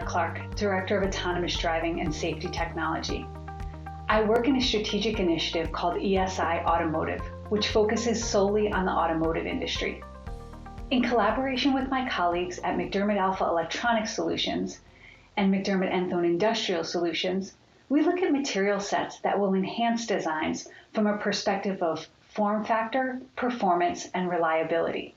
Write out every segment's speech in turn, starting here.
Clark, Director of Autonomous Driving and Safety Technology. I work in a strategic initiative called ESI Automotive, which focuses solely on the automotive industry. In collaboration with my colleagues at McDermott Alpha Electronic Solutions and McDermott Enthone Industrial Solutions, we look at material sets that will enhance designs from a perspective of form factor, performance, and reliability.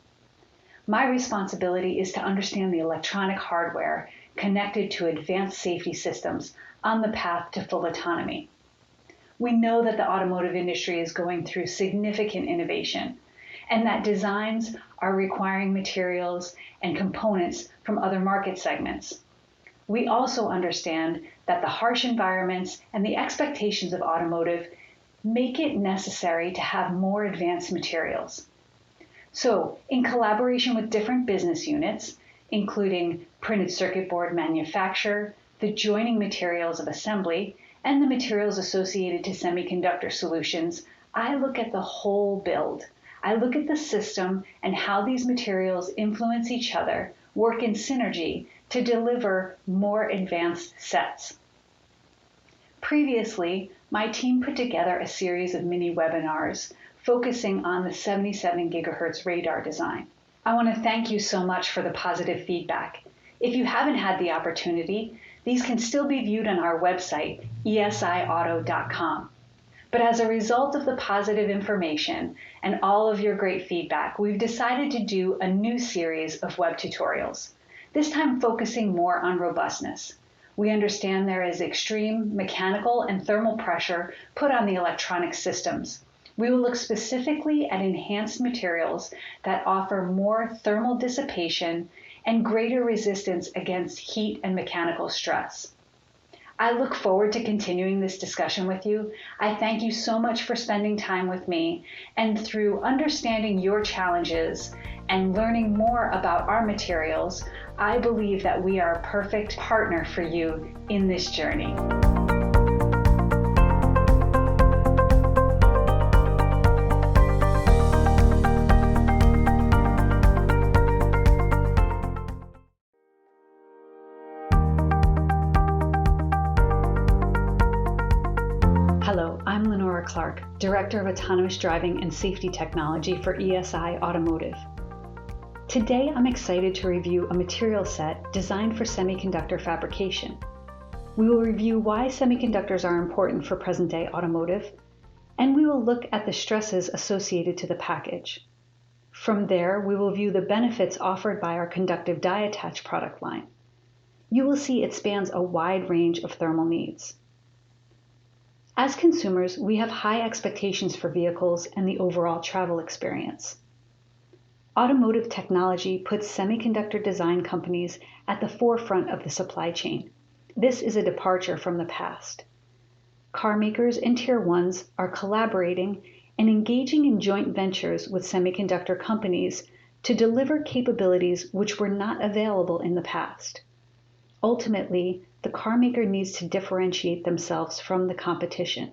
My responsibility is to understand the electronic hardware connected to advanced safety systems on the path to full autonomy. We know that the automotive industry is going through significant innovation, and that designs are requiring materials and components from other market segments. We also understand that the harsh environments and the expectations of automotive make it necessary to have more advanced materials. So, in collaboration with different business units, including printed circuit board manufacturer, the joining materials of assembly, and the materials associated to semiconductor solutions, I look at the whole build. I look at the system and how these materials influence each other, work in synergy to deliver more advanced sets. Previously, my team put together a series of mini webinars focusing on the 77 gigahertz radar design. I want to thank you so much for the positive feedback. If you haven't had the opportunity, these can still be viewed on our website, esiauto.com. But as a result of the positive information and all of your great feedback, we've decided to do a new series of web tutorials, this time focusing more on robustness. We understand there is extreme mechanical and thermal pressure put on the electronic systems. We will look specifically at enhanced materials that offer more thermal dissipation and greater resistance against heat and mechanical stress. I look forward to continuing this discussion with you. I thank you so much for spending time with me, and through understanding your challenges and learning more about our materials, I believe that we are a perfect partner for you in this journey. Hello, I'm Lenora Clark, Director of Autonomous Driving and Safety Technology for ESI Automotive. Today, I'm excited to review a material set designed for semiconductor fabrication. We will review why semiconductors are important for present-day automotive, and we will look at the stresses associated to the package. From there, we will view the benefits offered by our conductive die attach product line. You will see it spans a wide range of thermal needs. As consumers, we have high expectations for vehicles and the overall travel experience. Automotive technology puts semiconductor design companies at the forefront of the supply chain. This is a departure from the past. Car makers and Tier 1s are collaborating and engaging in joint ventures with semiconductor companies to deliver capabilities which were not available in the past. Ultimately, the car maker needs to differentiate themselves from the competition.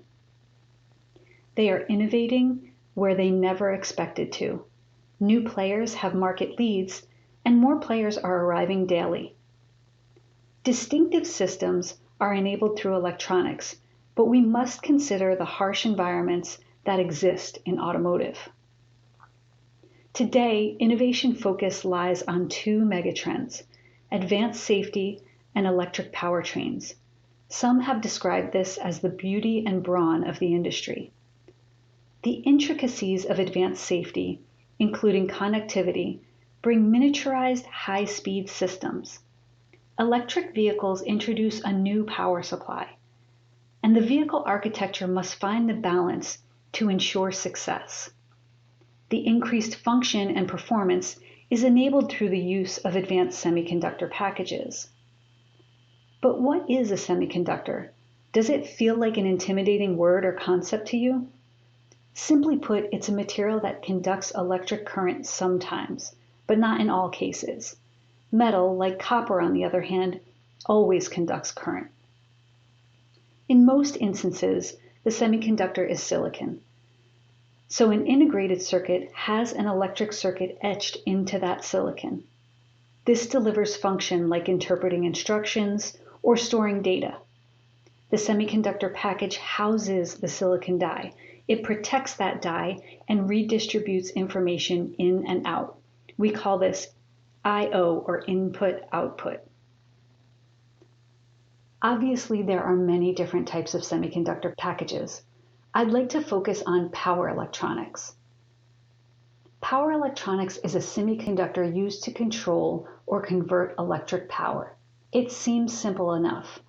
They are innovating where they never expected to. New players have market leads, and more players are arriving daily. Distinctive systems are enabled through electronics, but we must consider the harsh environments that exist in automotive. Today, innovation focus lies on two megatrends: advanced safety and electric powertrains. Some have described this as the beauty and brawn of the industry. The intricacies of advanced safety, including connectivity, bring miniaturized high-speed systems. Electric vehicles introduce a new power supply, and the vehicle architecture must find the balance to ensure success. The increased function and performance is enabled through the use of advanced semiconductor packages. But what is a semiconductor? Does it feel like an intimidating word or concept to you? Simply put, it's a material that conducts electric current sometimes, but not in all cases. Metal, like copper on the other hand, always conducts current. In most instances, the semiconductor is silicon. So an integrated circuit has an electric circuit etched into that silicon. This delivers function like interpreting instructions or storing data. The semiconductor package houses the silicon die. It protects that die and redistributes information in and out. We call this I/O, or input-output. Obviously, there are many different types of semiconductor packages. I'd like to focus on power electronics. Power electronics is a semiconductor used to control or convert electric power. It seems simple enough.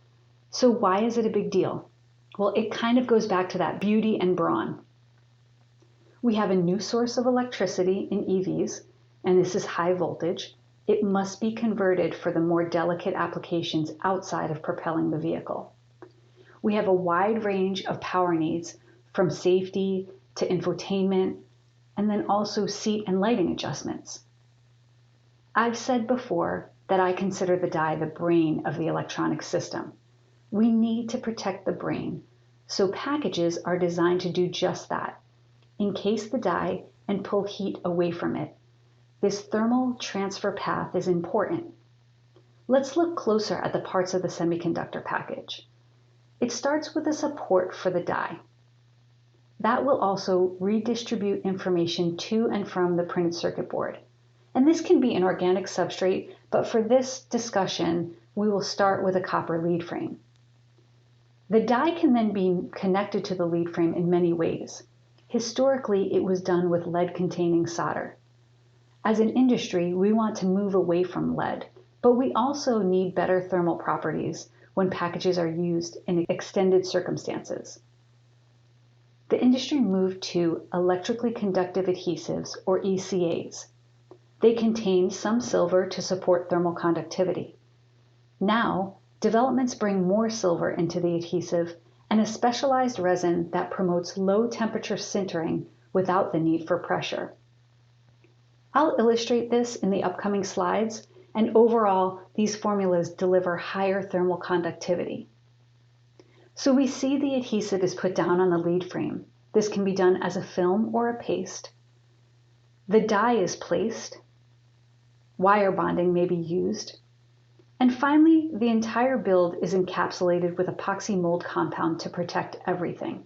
So why is it a big deal? Well, it kind of goes back to that beauty and brawn. We have a new source of electricity in EVs, and this is high voltage. It must be converted for the more delicate applications outside of propelling the vehicle. We have a wide range of power needs, from safety to infotainment, and then also seat and lighting adjustments. I've said before that I consider the die the brain of the electronic system. We need to protect the brain, so packages are designed to do just that. Encase the die and pull heat away from it. This thermal transfer path is important. Let's look closer at the parts of the semiconductor package. It starts with a support for the die. That will also redistribute information to and from the printed circuit board. And this can be an organic substrate, but for this discussion, we will start with a copper lead frame. The die can then be connected to the lead frame in many ways. Historically, it was done with lead-containing solder. As an industry, we want to move away from lead, but we also need better thermal properties when packages are used in extended circumstances. The industry moved to electrically conductive adhesives, or ECAs. They contain some silver to support thermal conductivity. Now, developments bring more silver into the adhesive and a specialized resin that promotes low temperature sintering without the need for pressure. I'll illustrate this in the upcoming slides, and overall, these formulas deliver higher thermal conductivity. So we see the adhesive is put down on the lead frame. This can be done as a film or a paste. The die is placed. Wire bonding may be used. And finally, the entire build is encapsulated with epoxy mold compound to protect everything.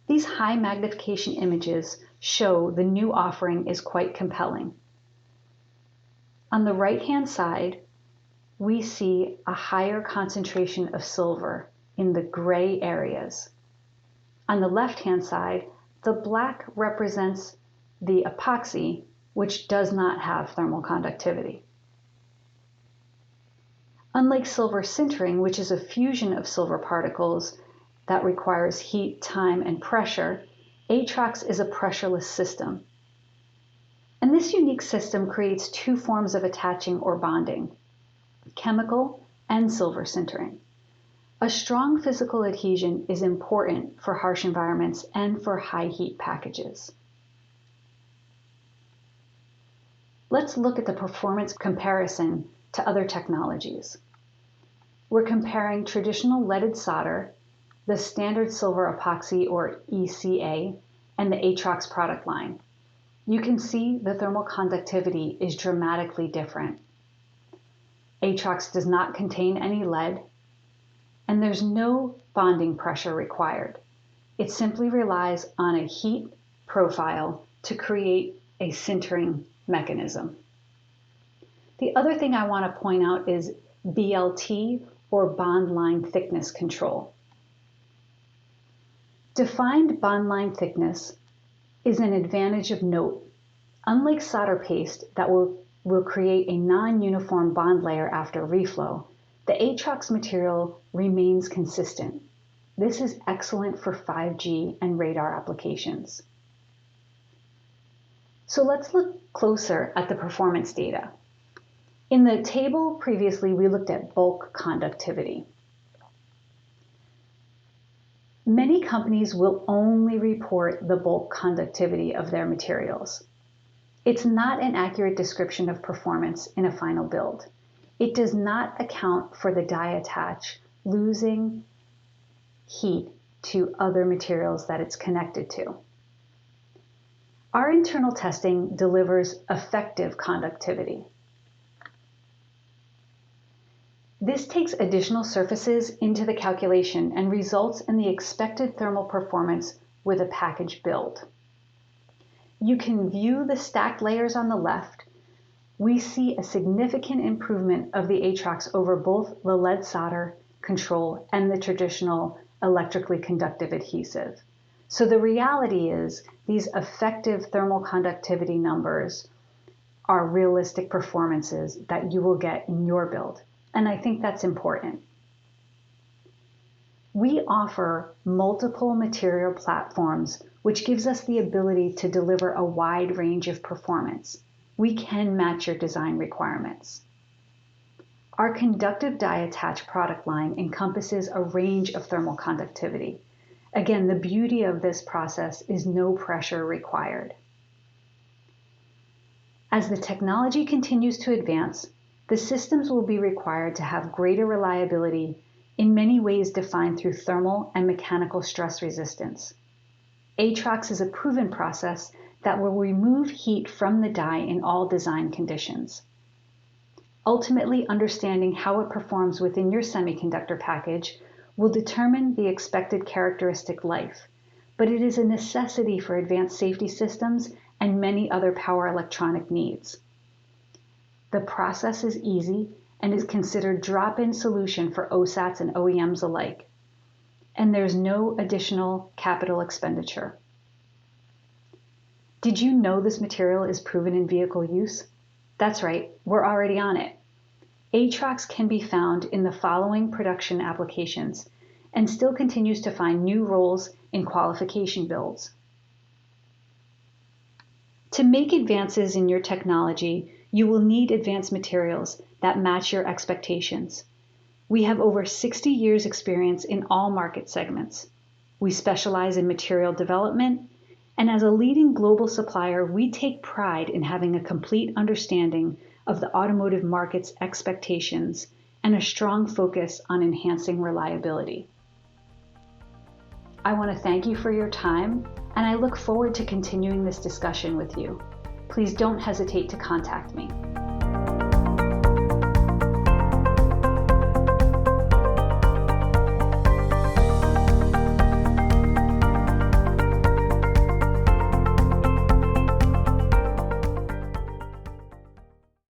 These high magnification images show the new offering is quite compelling. On the right-hand side, we see a higher concentration of silver in the gray areas. On the left-hand side, the black represents the epoxy, which does not have thermal conductivity. Unlike silver sintering, which is a fusion of silver particles that requires heat, time, and pressure, Atrox is a pressureless system. And this unique system creates two forms of attaching or bonding: chemical and silver sintering. A strong physical adhesion is important for harsh environments and for high heat packages. Let's look at the performance comparison to other technologies. We're comparing traditional leaded solder, the standard silver epoxy or ECA, and the Atrox product line. You can see the thermal conductivity is dramatically different. Atrox does not contain any lead, and there's no bonding pressure required. It simply relies on a heat profile to create a sintering mechanism. The other thing I want to point out is BLT, or bond line thickness control. Defined bond line thickness is an advantage of note. Unlike solder paste that will create a non-uniform bond layer after reflow, the Atrox material remains consistent. This is excellent for 5G and radar applications. So let's look closer at the performance data. In the table previously, we looked at bulk conductivity. Many companies will only report the bulk conductivity of their materials. It's not an accurate description of performance in a final build. It does not account for the die attach losing heat to other materials that it's connected to. Our internal testing delivers effective conductivity. This takes additional surfaces into the calculation and results in the expected thermal performance with a package build. You can view the stacked layers on the left. We see a significant improvement of the Atrox over both the lead solder control and the traditional electrically conductive adhesive. So the reality is these effective thermal conductivity numbers are realistic performances that you will get in your build. And I think that's important. We offer multiple material platforms, which gives us the ability to deliver a wide range of performance. We can match your design requirements. Our conductive die attach product line encompasses a range of thermal conductivity. Again, the beauty of this process is no pressure required. As the technology continues to advance, the systems will be required to have greater reliability, in many ways defined through thermal and mechanical stress resistance. Atrox is a proven process that will remove heat from the die in all design conditions. Ultimately, understanding how it performs within your semiconductor package will determine the expected characteristic life, but it is a necessity for advanced safety systems and many other power electronic needs. The process is easy and is considered drop-in solution for OSATs and OEMs alike, and there's no additional capital expenditure. Did you know this material is proven in vehicle use? That's right, we're already on it. Atrox can be found in the following production applications and still continues to find new roles in qualification builds. To make advances in your technology, you will need advanced materials that match your expectations. We have over 60 years experience in all market segments. We specialize in material development, and as a leading global supplier, we take pride in having a complete understanding of the automotive market's expectations and a strong focus on enhancing reliability. I want to thank you for your time, and I look forward to continuing this discussion with you. Please don't hesitate to contact me.